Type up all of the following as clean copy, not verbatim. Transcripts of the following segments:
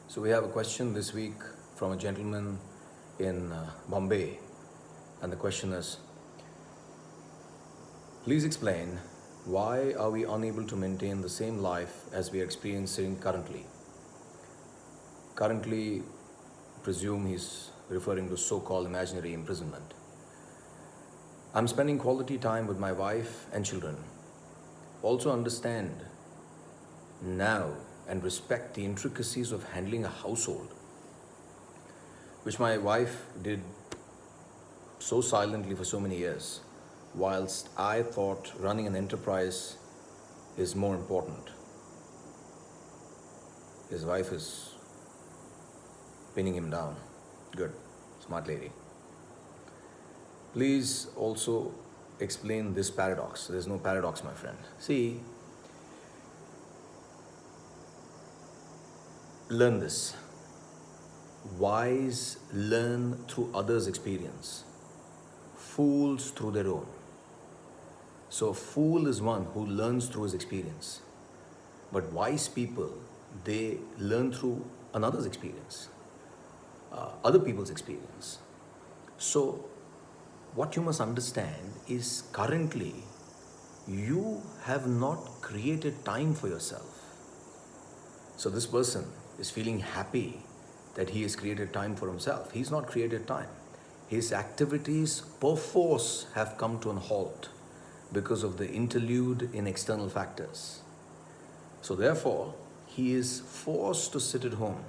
So we have a question this week from a gentleman in Bombay, and the question is, please explain why are we unable to maintain the same life as we are experiencing currently? Currently, presume he's referring to so-called imaginary imprisonment. I'm spending quality time with my wife and children. Also understand now and respect the intricacies of handling a household, which my wife did so silently for so many years, whilst I thought running an enterprise is more important. His wife is pinning him down. Good, smart lady. Please also explain this paradox. There's no paradox, my friend. See, learn this. Wise learn through others' experience, fools through their own. So, a fool is one who learns through his experience, but wise people, they learn through another's experience, other people's experience. So, what you must understand is currently you have not created time for yourself. So, this person is feeling happy that he has created time for himself. He's not created time. His activities perforce have come to an halt because of the interlude in external factors. So therefore, he is forced to sit at home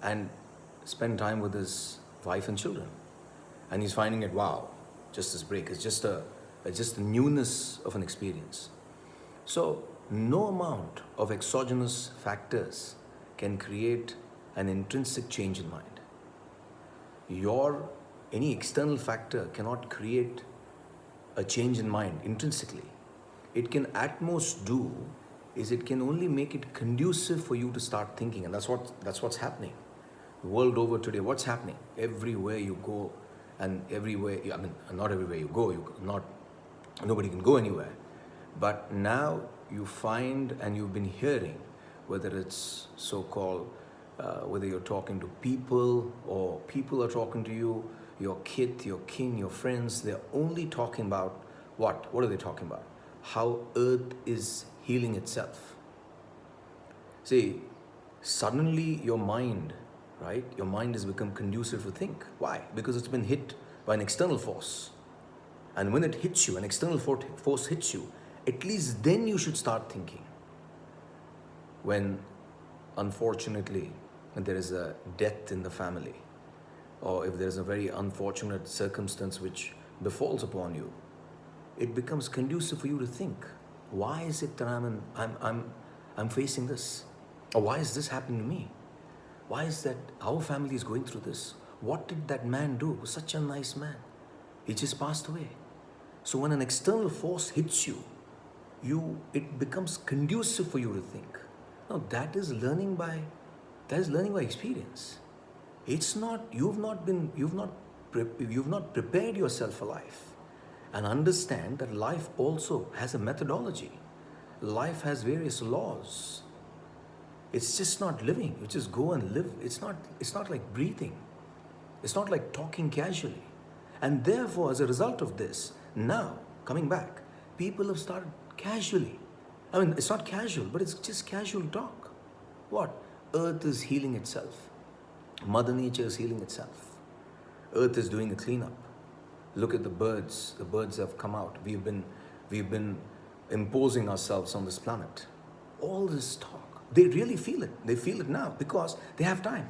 and spend time with his wife and children. And he's finding it, wow, just this break. It's just a newness of an experience. So no amount of exogenous factors can create an intrinsic change in mind. Any external factor cannot create a change in mind intrinsically. It can at most do is it can only make it conducive for you to start thinking, and that's what's happening. The world over today, what's happening? Everywhere you go, and everywhere, I mean, not everywhere you go, nobody can go anywhere. But now you find, and you've been hearing, whether it's so-called, whether you're talking to people or people are talking to you, your kith, your kin, your friends, they're only talking about what? What are they talking about? How earth is healing itself. See, suddenly your mind, right? Your mind has become conducive to think. Why? Because it's been hit by an external force. And when it hits you, an external force hits you, at least then you should start thinking. When, unfortunately, there is a death in the family, or if there's a very unfortunate circumstance which befalls upon you, it becomes conducive for you to think. Why is it that I'm facing this? Or why is this happening to me? Why is that our family is going through this? What did that man do? He was such a nice man. He just passed away. So when an external force hits you, it becomes conducive for you to think. Now that is learning by experience. It's not you've not prepared yourself for life, and understand that life also has a methodology. Life has various laws. It's just not living. You just go and live. It's not like breathing. It's not like talking casually. And therefore, as a result of this, now coming back, people have started casually. I mean, it's not casual, but it's just casual talk. What? Earth is healing itself. Mother Nature is healing itself. Earth is doing a cleanup. Look at the birds. The birds have come out. We've been imposing ourselves on this planet. All this talk, they really feel it. They feel it now because they have time.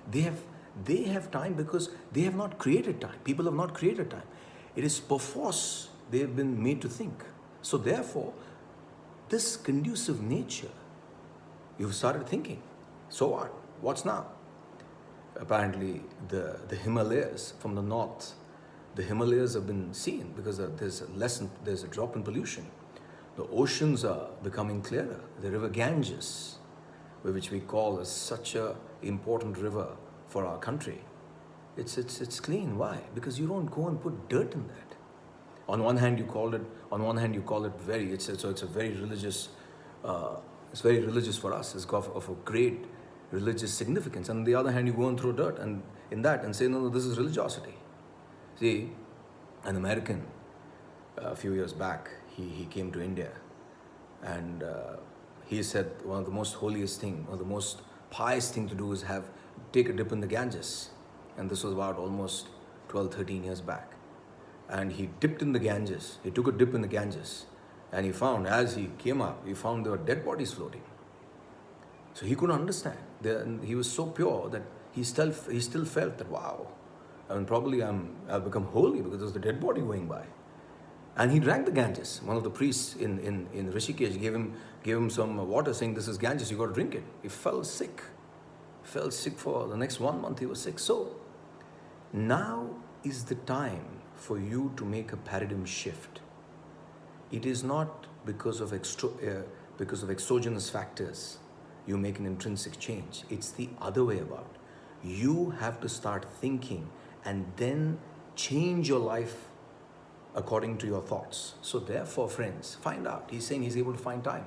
They have time because they have not created time. People have not created time. It is perforce they have been made to think. So therefore, this conducive nature, you've started thinking. So what? What's now? Apparently, the Himalayas from the north, the Himalayas have been seen because there's a drop in pollution. The oceans are becoming clearer. The river Ganges, which we call as such a important river for our country, it's clean. Why? Because you don't go and put dirt in that. On one hand, you call it it's a very religious. It's very religious for us. It's of a great religious significance. And on the other hand, you go and throw dirt and in that and say, no, no, this is religiosity. See, an American a few years back, he came to India, and he said one of the most holiest thing, one of the most pious thing to do is take a dip in the Ganges. And this was about almost 12, 13 years back. And he dipped in the Ganges. He took a dip in the Ganges. And he found, as he came up, he found there were dead bodies floating. So he couldn't understand. He was so pure that he still felt that, wow, I mean, probably I've become holy because there's the dead body going by. And he drank the Ganges. One of the priests in Rishikesh gave him some water, saying, this is Ganges, you got to drink it. He fell sick. Fell sick for the next 1 month, he was sick. So now is the time for you to make a paradigm shift. It is not because of exogenous factors you make an intrinsic change. It's the other way about. You have to start thinking and then change your life according to your thoughts. So therefore, friends, find out. He's saying he's able to find time.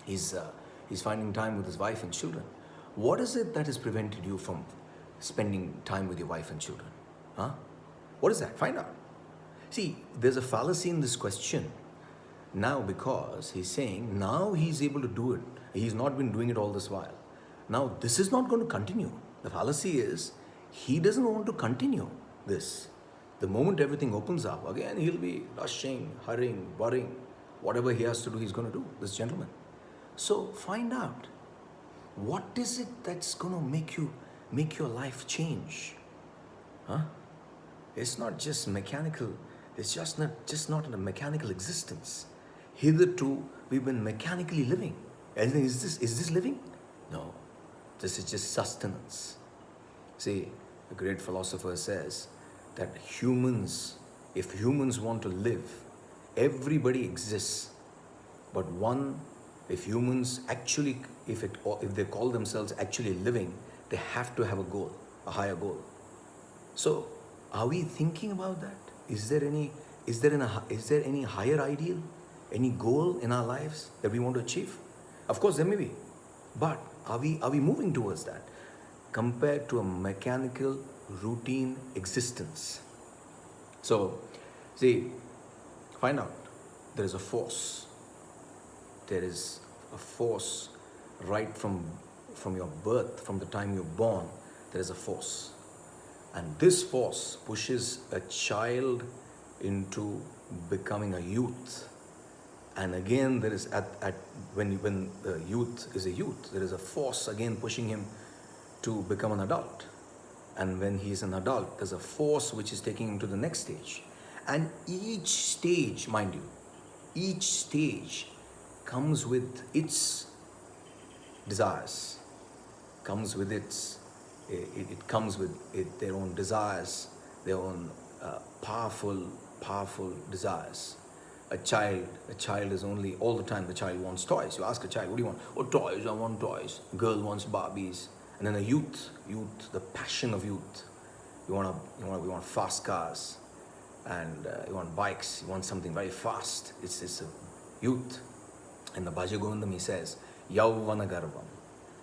He's finding time with his wife and children. What is it that has prevented you from spending time with your wife and children? Huh? What is that? Find out. See, there's a fallacy in this question now, because he's saying now he's able to do it. He's not been doing it all this while. Now, this is not going to continue. The fallacy is he doesn't want to continue this. The moment everything opens up, again, he'll be rushing, hurrying, worrying. Whatever he has to do, he's going to do, this gentleman. So find out, what is it that's going to make your life change? Huh? It's not just mechanical. It's just not a mechanical existence. Hitherto, we've been mechanically living. And is this living? No. This is just sustenance. See, a great philosopher says that if humans want to live, everybody exists. But if they call themselves actually living, they have to have a goal, a higher goal. So, are we thinking about that? Is there any higher ideal, any goal in our lives that we want to achieve? Of course, there may be, but are we moving towards that compared to a mechanical, routine existence? So, see, find out. There is a force. There is a force right from your birth, from the time you're born. There is a force. And this force pushes a child into becoming a youth. And again, there is when the youth is a youth, there is a force again pushing him to become an adult. And when he is an adult, there's a force which is taking him to the next stage. And each stage, mind you, each stage comes with its desires, comes with it comes with their own desires, their own powerful desires. A child is only, all the time the child wants toys. You ask a child, what do you want? Oh, toys, I want toys. Girl wants Barbies. And then a youth, the passion of youth. We want fast cars, and you want bikes. You want something very fast. It's a youth. And the Bhaja Govindam, he says, Yauvana Garvam.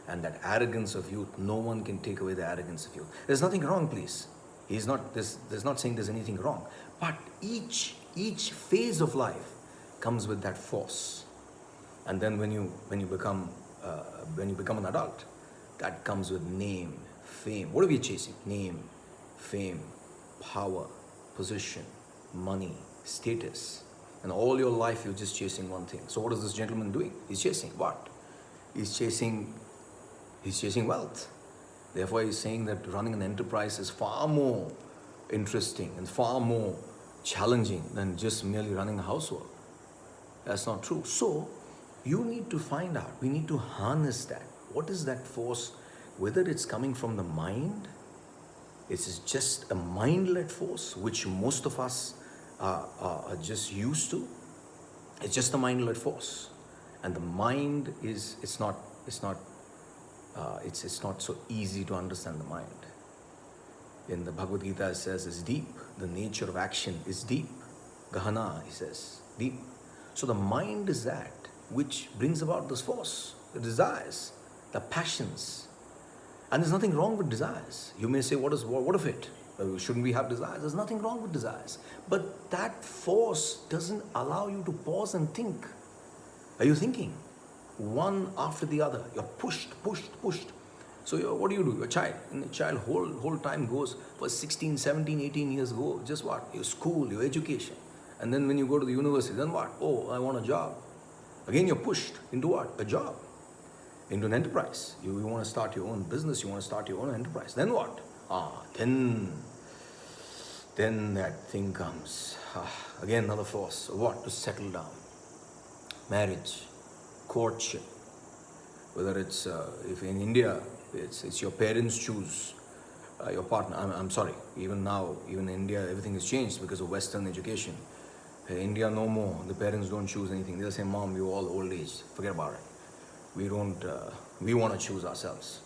And that arrogance of youth, no one can take away the arrogance of youth. There's nothing wrong, please. There's not saying there's anything wrong. But each phase of life comes with that force. And then when you become an adult, that comes with name, fame. What are we chasing? Name, fame, power, position, money, status. And all your life you're just chasing one thing. So what is this gentleman doing? He's chasing what? He's chasing wealth. Therefore he's saying that running an enterprise is far more interesting and far more challenging than just merely running a household. That's not true. So you need to find out. We need to harness that. What is that force? Whether it's coming from the mind, it's just a mind-led force, which most of us are just used to. It's just a mind-led force, and the mind it's not so easy to understand the mind. In the Bhagavad Gita, it says it's deep. The nature of action is deep. Gahana, he says, deep. So the mind is that which brings about this force, the desires, the passions. And there's nothing wrong with desires. You may say, what of it? Shouldn't we have desires? There's nothing wrong with desires. But that force doesn't allow you to pause and think. Are you thinking? One after the other. You're pushed, pushed, pushed. So what do? Your child. And the child whole time goes for 16, 17, 18 years go. Just what? Your school, your education. And then when you go to the university, then what? Oh, I want a job. Again, you're pushed into what? A job. Into an enterprise. You want to start your own business. You want to start your own enterprise. Then what? Then that thing comes. Again, another force. What? To settle down. Marriage. Courtship. Whether it's, if in India, it's your parents choose your partner. I'm sorry, even now, even in India, everything has changed because of Western education. India, no more. The parents don't choose anything. They'll say, Mom, you're all old age. Forget about it. We don't, we want to choose ourselves.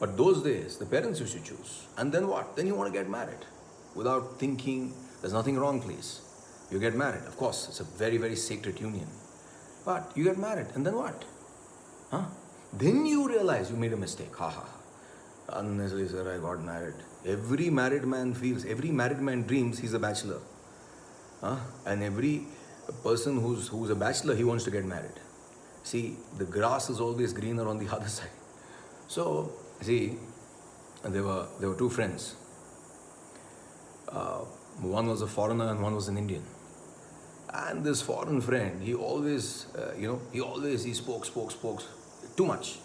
But those days, the parents used to choose. And then what? Then you want to get married. Without thinking, there's nothing wrong, please. You get married. Of course, it's a very, very sacred union. But you get married. And then what? Then you realize you made a mistake. Unnecessarily, sir, I got married. Every married man dreams he's a bachelor. And every person who's a bachelor, he wants to get married. See, the grass is always greener on the other side. So, see, there were two friends. One was a foreigner and one was an Indian. And this foreign friend, he always, he spoke too much.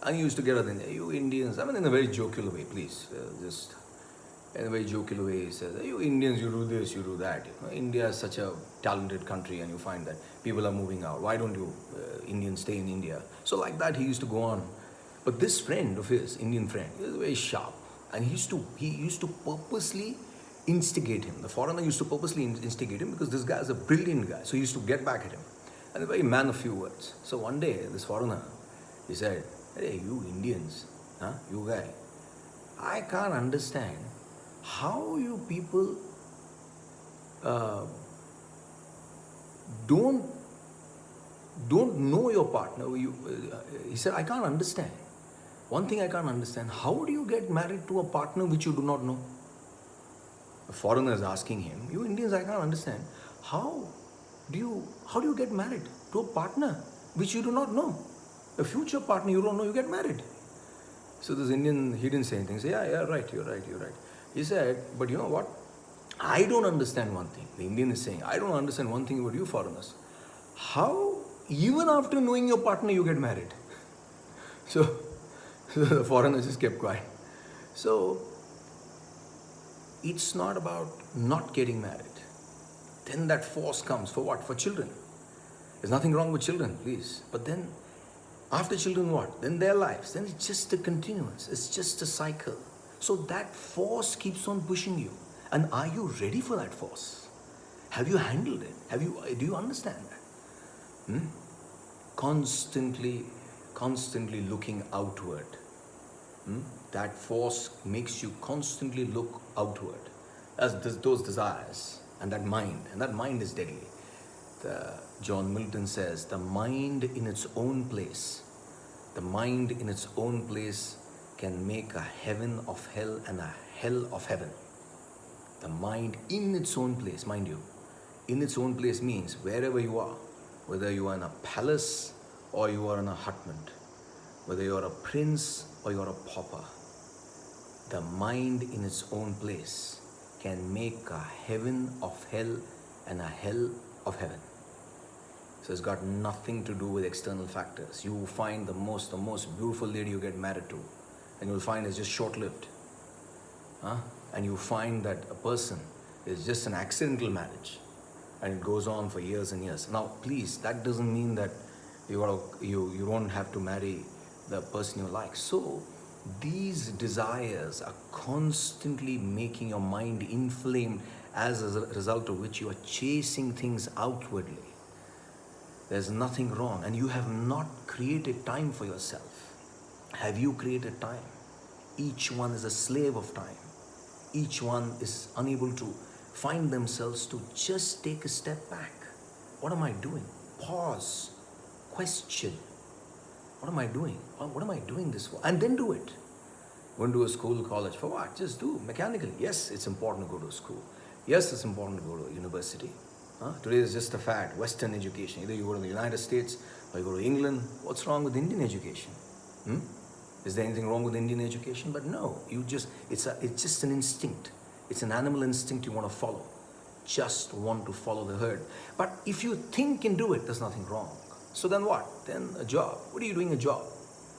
And he used to get at them, you Indians, I mean in a very jocular way, please, just in a very jocular way, he says, you Indians, you do this, you do that. India is such a talented country and you find that people are moving out. Why don't you Indians stay in India? So like that he used to go on. But this friend of his, Indian friend, he was very sharp. And he used to purposely instigate him. The foreigner used to purposely instigate him because this guy is a brilliant guy. So he used to get back at him. And a very man of few words. So one day, this foreigner, he said, hey, you Indians, you guy, I can't understand how you people don't know your partner. He said, I can't understand. One thing I can't understand, how do you get married to a partner which you do not know? The foreigner is asking him, you Indians, I can't understand. How do you get married to a partner which you do not know? A future partner you don't know, you get married. So this Indian, he didn't say anything. He said, yeah, right, you're right. He said, but you know what? I don't understand one thing. The Indian is saying, I don't understand one thing about you foreigners. How, even after knowing your partner, you get married? So the foreigner just kept quiet. So it's not about not getting married. Then that force comes for what? For children. There's nothing wrong with children, please. But then after children, what? Then their lives. Then it's just a continuance. It's just a cycle. So that force keeps on pushing you. And are you ready for that force? Have you handled it? Do you understand that? Constantly looking outward. That force makes you constantly look outward. As those desires and that mind. And that mind is deadly. John Milton says, the mind in its own place can make a heaven of hell and a hell of heaven. The mind in its own place, mind you, in its own place means wherever you are, whether you are in a palace or you are in a hutment, whether you are a prince or you are a pauper, the mind in its own place can make a heaven of hell and a hell of heaven. So it's got nothing to do with external factors. You find the most beautiful lady you get married to, and you'll find it's just short-lived. And you find that a person is just an accidental marriage, and it goes on for years and years. Now, please, that doesn't mean that you don't have to marry the person you like. So these desires are constantly making your mind inflamed, as a result of which you are chasing things outwardly. There's nothing wrong, and you have not created time for yourself. Have you created time? Each one is a slave of time. Each one is unable to find themselves to just take a step back. What am I doing? Pause. Question. What am I doing? What am I doing this for? And then do it. Going to a school, college, for what? Just do mechanically. Yes, it's important to go to school. Yes, it's important to go to university. Today is just a fad, Western education. Either you go to the United States or you go to England. What's wrong with Indian education? Hmm? Is there anything wrong with Indian education? But no, it's just an instinct. It's an animal instinct you want to follow. Just want to follow the herd. But if you think and do it, there's nothing wrong. So then what? Then a job. What are you doing a job?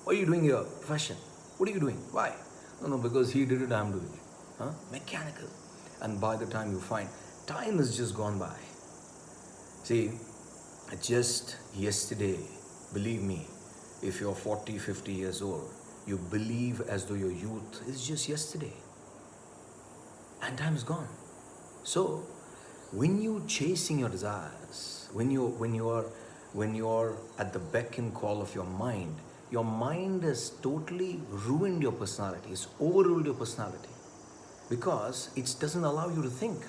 What are you doing your profession? What are you doing? Why? No, because he did it, I'm doing it. Mechanical. And by the time you find, time has just gone by. See, just yesterday, believe me, if you're 40, 50 years old, you believe as though your youth is just yesterday. And time is gone. So, when you're chasing your desires, when you're at the beck and call of your mind has totally ruined your personality. It's overruled your personality because it doesn't allow you to think.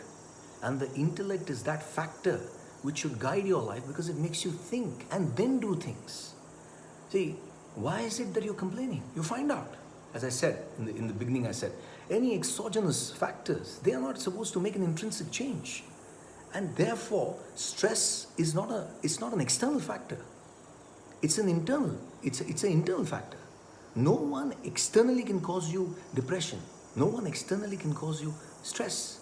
And the intellect is that factor which should guide your life because it makes you think and then do things. See, why is it that you're complaining? You find out. As I said in the beginning, I said any exogenous factors, they are not supposed to make an intrinsic change, and therefore stress is not an external factor. It's an internal. It's an internal factor. No one externally can cause you depression. No one externally can cause you stress.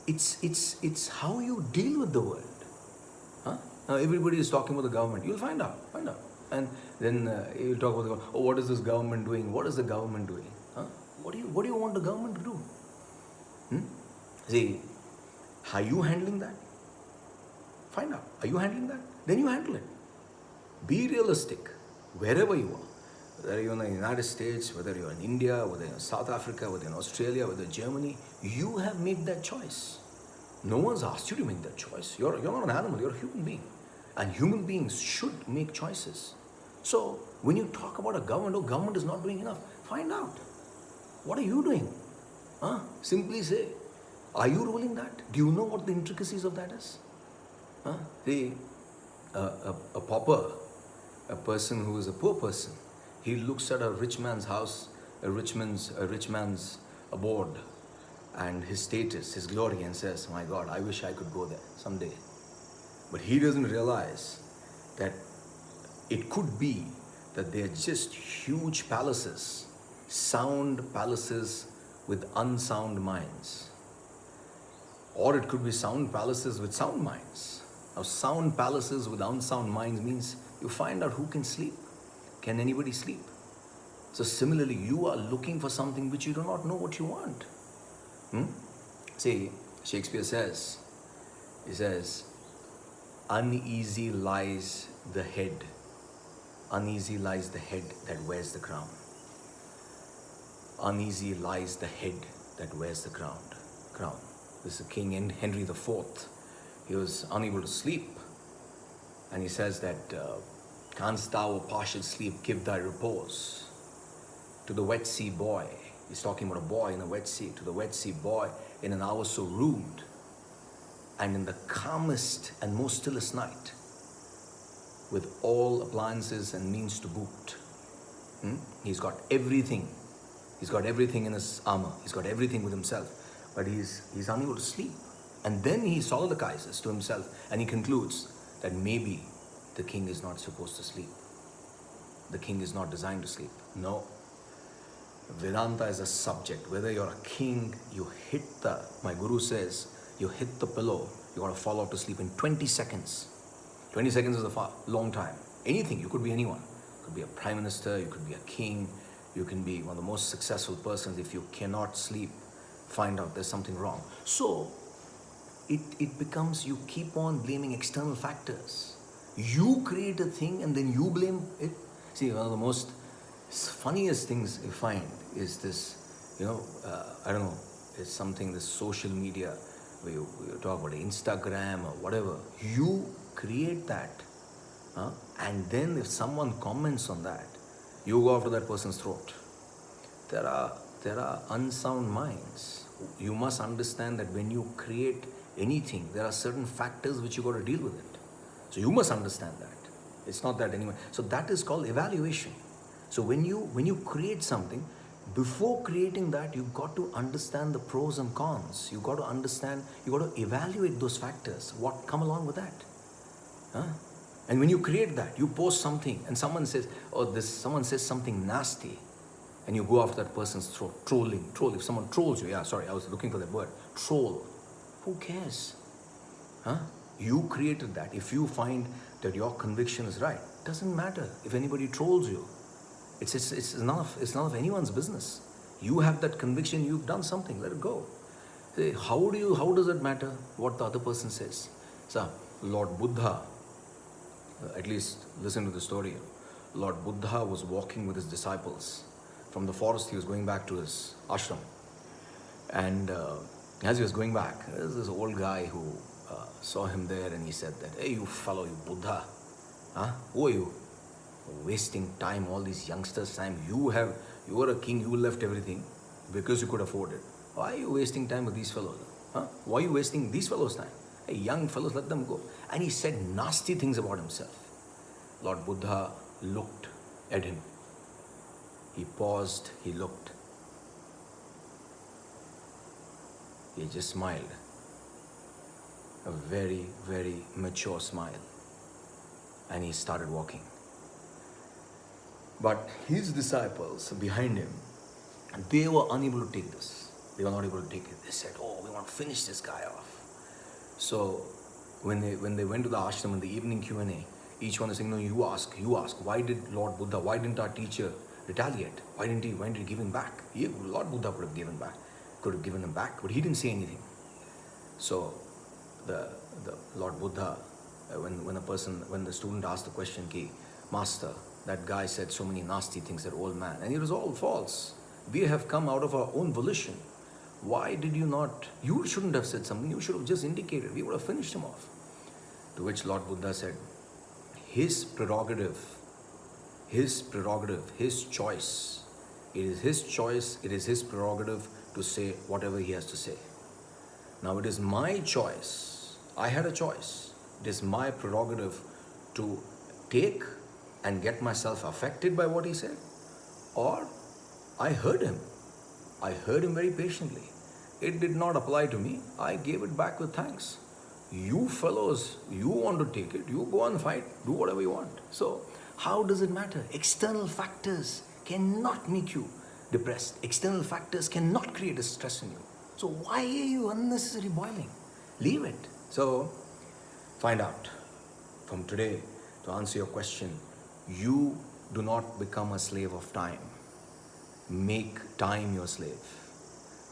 It's how you deal with the world. Now everybody is talking about the government. You'll find out. And then you'll talk about the government. Oh, what is this government doing? What is the government doing? What do you want the government to do? See, are you handling that? Find out. Are you handling that? Then you handle it. Be realistic wherever you are. Whether you're in the United States, whether you're in India, whether you're in South Africa, whether you're in Australia, whether Germany, you have made that choice. No one's asked you to make that choice. You're not an animal, you're a human being. And human beings should make choices. So when you talk about a government, government is not doing enough, find out. What are you doing? Simply say, are you ruling that? Do you know what the intricacies of that is? A pauper, a person who is a poor person, he looks at a rich man's house, a rich man's abode, and his status, his glory, and says, my God, I wish I could go there someday. But he doesn't realize that it could be that they're just huge palaces, sound palaces with unsound minds. Or it could be sound palaces with sound minds. Now, sound palaces with unsound minds means you find out who can sleep. Can anybody sleep? So similarly, you are looking for something which you do not know what you want. See, Shakespeare says, he says, uneasy lies the head. Uneasy lies the head that wears the crown. Uneasy lies the head that wears the crown. This is King Henry IV. He was unable to sleep. And he says that, canst thou a partial sleep give thy repose to the wet sea boy. He's talking about a boy in a wet sea. To the wet sea boy in an hour so rude, and in the calmest and most stillest night, with all appliances and means to boot. He's got everything. He's got everything in his armor. He's got everything with himself. But he's unable to sleep. And then he soliloquizes to himself and he concludes that maybe the king is not supposed to sleep. The king is not designed to sleep. No. Vedanta is a subject. Whether you're a king, my guru says, you hit the pillow, you got to fall off to sleep in 20 seconds. 20 seconds is a long time. Anything, you could be anyone. You could be a prime minister, you could be a king, you can be one of the most successful persons. If you cannot sleep, find out there's something wrong. So, it becomes, you keep on blaming external factors. You create a thing and then you blame it. See, one of the most funniest things I find is this, I don't know, it's something, this social media, where you talk about Instagram or whatever. You create that, and then if someone comments on that, you go after that person's throat. There are unsound minds. You must understand that when you create anything, there are certain factors which you got to deal with it. So you must understand that. It's not that anyone. So that is called evaluation. So when you create something, Before creating that, you've got to understand the pros and cons. You've got to understand, you've got to evaluate those factors, what come along with that. Huh? And when you create that, you post something and someone says, oh, someone says something nasty, and you go after that person's throat, trolling, troll. If someone trolls you, yeah, sorry, I was looking for that word, troll. Who cares? Huh? You created that. If you find that your conviction is right, doesn't matter if anybody trolls you. It's none of anyone's business. You have that conviction, you've done something, let it go. Say, how does it matter what the other person says? So, Lord Buddha, at least listen to the story. Lord Buddha was walking with his disciples from the forest. He was going back to his ashram. And as he was going back, there's this old guy who saw him there, and he said that, hey, you fellow, you Buddha, huh? Who are you? Wasting time, all these youngsters' time. You were a king, you left everything because you could afford it. Why are you wasting time with these fellows? Huh? Why are you wasting these fellows' time? Hey, young fellows, let them go. And he said nasty things about himself. Lord Buddha looked at him. He paused, he looked. He just smiled. A very, very mature smile. And he started walking. But his disciples behind him, they were unable to take this. They were not able to take it. They said, oh, we want to finish this guy off. So when they went to the ashram in the evening Q&A, each one is saying, no, you ask. Why did Lord Buddha, why didn't our teacher retaliate? Why didn't he give him back? Lord Buddha could have given him back, but he didn't say anything. So the Lord Buddha, when the student asked the question, ki, Master, that guy said so many nasty things, that old man, and it was all false. We have come out of our own volition. Why did you not? You shouldn't have said something. You should have just indicated. We would have finished him off. To which Lord Buddha said, his prerogative, his choice. It is his choice, it is his prerogative to say whatever he has to say. Now it is my choice. I had a choice. It is my prerogative to take and get myself affected by what he said, or I heard him. I heard him very patiently. It did not apply to me. I gave it back with thanks. You fellows, you want to take it, you go and fight, do whatever you want. So, how does it matter? External factors cannot make you depressed. External factors cannot create a stress in you. So, why are you unnecessarily boiling? Leave it. So, find out from today, to answer your question, you do not become a slave of time. Make time your slave.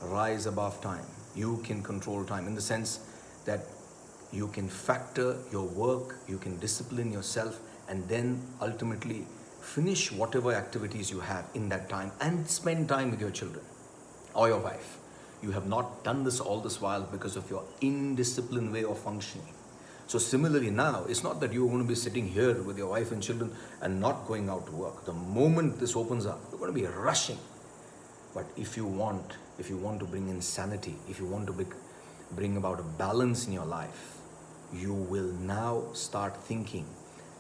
Rise above time. You can control time in the sense that you can factor your work, you can discipline yourself, and then ultimately finish whatever activities you have in that time and spend time with your children or your wife. You have not done this all this while because of your indisciplined way of functioning. So similarly now, it's not that you're going to be sitting here with your wife and children and not going out to work. The moment this opens up, you're going to be rushing. But if you want to bring in sanity, if you want to bring about a balance in your life, you will now start thinking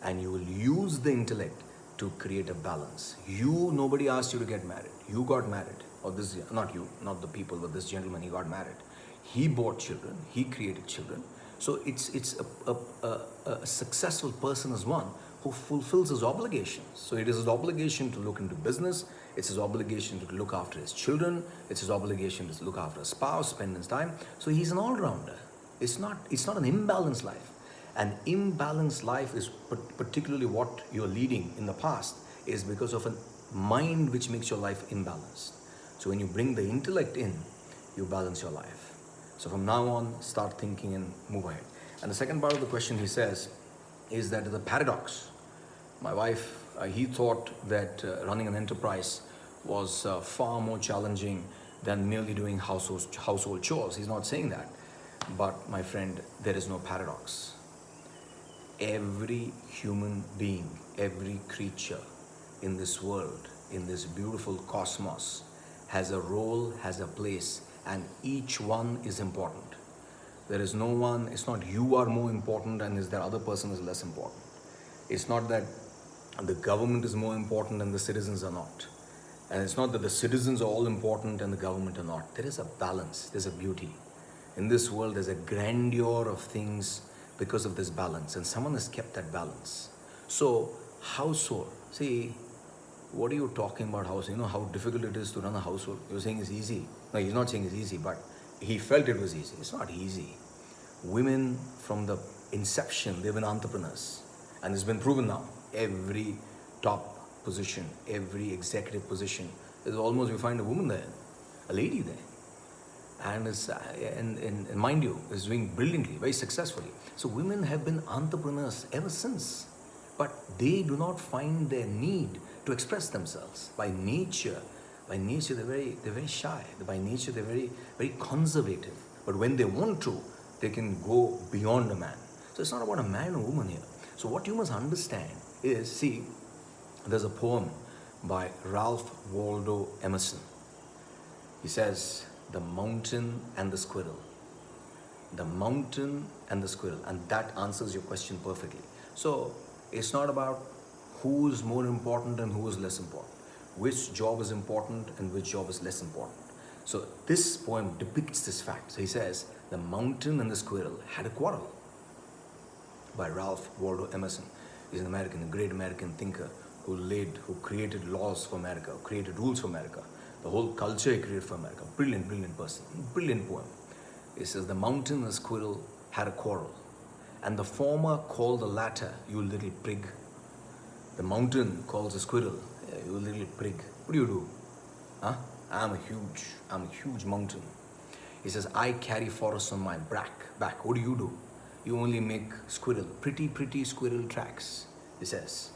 and you will use the intellect to create a balance. Nobody asked you to get married. You got married. Or this, not you, not the people, but this gentleman, he got married. He bought children. He created children. So it's a successful person is one who fulfills his obligations. So it is his obligation to look into business. It's his obligation to look after his children. It's his obligation to look after a spouse, spend his time. So he's an all-rounder. It's not an imbalanced life. An imbalanced life is particularly what you're leading in the past is because of a mind which makes your life imbalanced. So when you bring the intellect in, you balance your life. So from now on, start thinking and move ahead. And the second part of the question he says is that the paradox. My wife, he thought that running an enterprise was far more challenging than merely doing household chores. He's not saying that. But my friend, there is no paradox. Every human being, every creature in this world, in this beautiful cosmos, has a role, has a place, and each one is important. There is no one, it's not you are more important and is the other person is less important. It's not that the government is more important and the citizens are not. And it's not that the citizens are all important and the government are not. There is a balance, there's a beauty. In this world, there's a grandeur of things because of this balance, and someone has kept that balance. So, household, see, what are you talking about house? You know how difficult it is to run a household? You're saying it's easy. No, he's not saying it's easy, but he felt it was easy. It's not easy. Women from the inception, they've been entrepreneurs. And it's been proven now. Every top position, every executive position, there's almost, you find a woman there, a lady there. And and mind you, is doing brilliantly, very successfully. So women have been entrepreneurs ever since. But they do not find their need to express themselves. By nature they're very shy. By nature they're very conservative. But when they want to, they can go beyond a man. So it's not about a man or woman here. So what you must understand is, see, there's a poem by Ralph Waldo Emerson. He says, the mountain and the squirrel. The mountain and the squirrel. And that answers your question perfectly. So it's not about who's more important and who is less important, which job is important and which job is less important. So this poem depicts this fact. So he says, the mountain and the squirrel had a quarrel. By Ralph Waldo Emerson. He's an American, a great American thinker who created laws for America, who created rules for America. The whole culture he created for America. Brilliant, brilliant person. Brilliant poem. He says, the mountain and the squirrel had a quarrel. And the former called the latter, you little prig. The mountain calls the squirrel, you little prig. What do you do? Huh? I'm a huge mountain. He says, I carry forests on my back. What do? You only make pretty squirrel tracks, he says.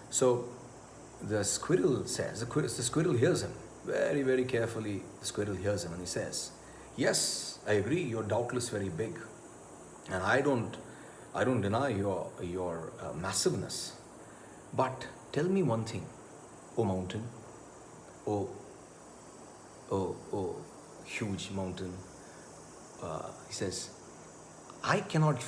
So the squirrel says, the squirrel hears him. Very, very carefully, the squirrel hears him and he says, yes, I agree, you're doubtless very big. And I don't deny your massiveness. But tell me one thing, oh mountain, oh huge mountain. He says, I cannot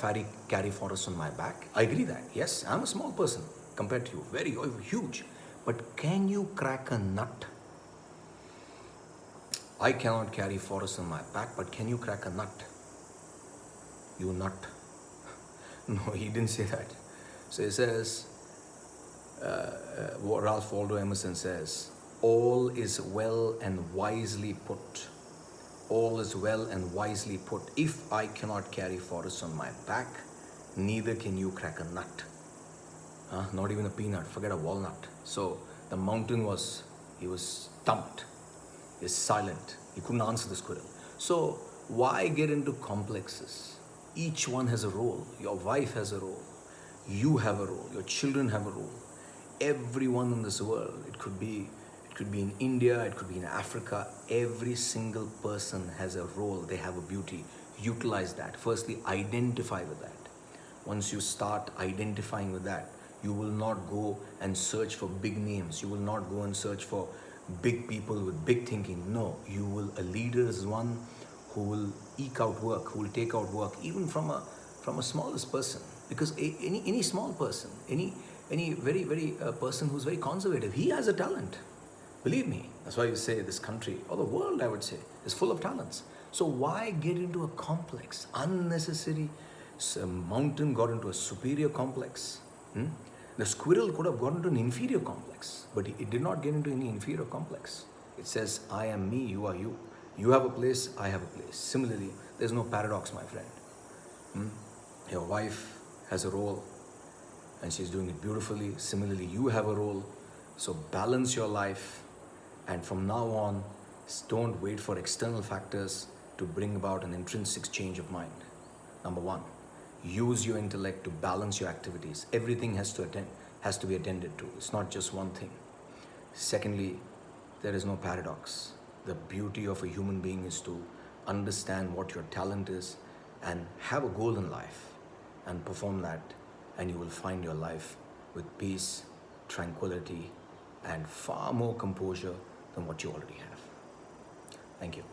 carry forests on my back. I agree that. Yes, I'm a small person compared to you, very huge. But can you crack a nut? I cannot carry forests on my back, but can you crack a nut? You nut. No, he didn't say that. So he says, Ralph Waldo Emerson says, all is well and wisely put. All is well and wisely put. If I cannot carry forests on my back, neither can you crack a nut. Not even a peanut, forget a walnut. So the mountain was stumped. He's silent. He couldn't answer the squirrel. So why get into complexes? Each one has a role. Your wife has a role. You have a role. Your children have a role. Everyone in this world, it could be in India, it could be in Africa. Every single person has a role. They have a beauty. Utilize that. Firstly, identify with that. Once you start identifying with that, you will not go and search for big names. You will not go and search for big people with big thinking. No, a leader is one who will eke out work, who will take out work, even from a smallest person. Because any small person, any very person who's very conservative, he has a talent. Believe me. That's why you say this country, or the world, I would say, is full of talents. So why get into a complex, unnecessary? A mountain got into a superior complex. The squirrel could have gotten into an inferior complex, but it did not get into any inferior complex. It says, I am me, you are you. You have a place, I have a place. Similarly, there's no paradox, my friend. Your wife has a role and she's doing it beautifully. Similarly, you have a role. So balance your life, and from now on, don't wait for external factors to bring about an intrinsic change of mind. Number one, use your intellect to balance your activities. Everything has to be attended to. It's not just one thing. Secondly, there is no paradox. The beauty of a human being is to understand what your talent is and have a goal in life and perform that, and you will find your life with peace, tranquility, and far more composure than what you already have. Thank you.